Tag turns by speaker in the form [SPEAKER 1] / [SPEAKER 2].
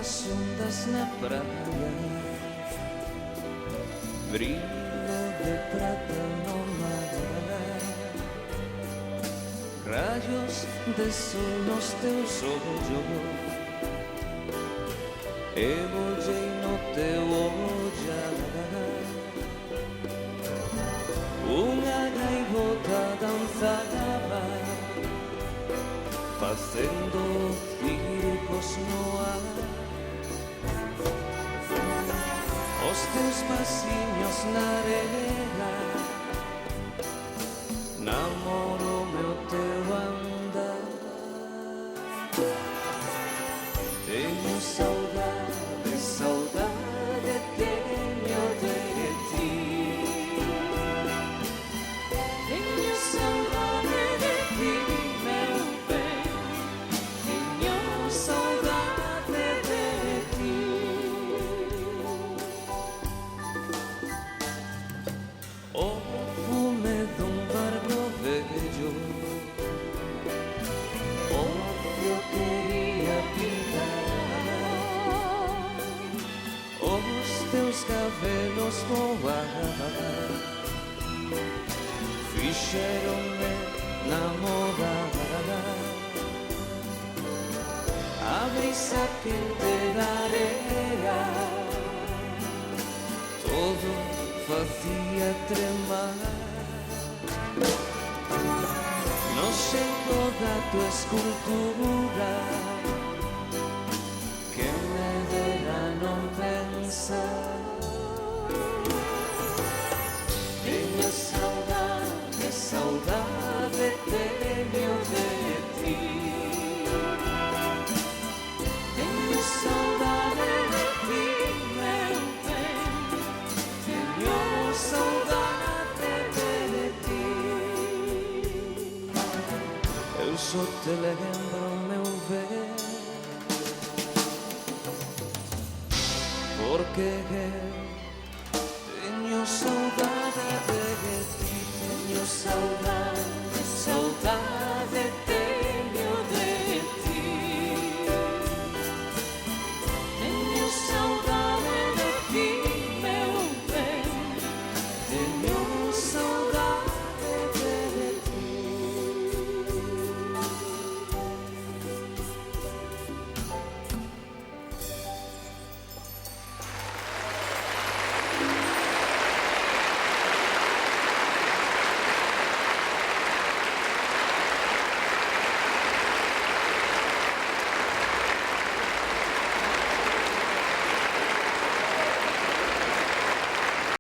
[SPEAKER 1] as ondas na praia, brilho de prata no mar, rayos de sol nos teus ollos, e volgei no teu olhar. Unha gaivota danzaba, facendo circos no ar. Os teus pasiños na arena, namoro meu teu andar. Teño saudade, saudade teño de ti. Teño saudade de ti, meu ben. Teño saudade de ti. O fume dun barco vello, eu quería pintar os teus cabelos voar, fixeronme namorar. A brisa quente da area todo facía tremar. No xeito da tua escultura que me dera non pensar. Teño saudade, saudade teño de ti. Teño saudade de ti, meu ben. Teño saudade de ti. Eu só te lembro, meu ben, porque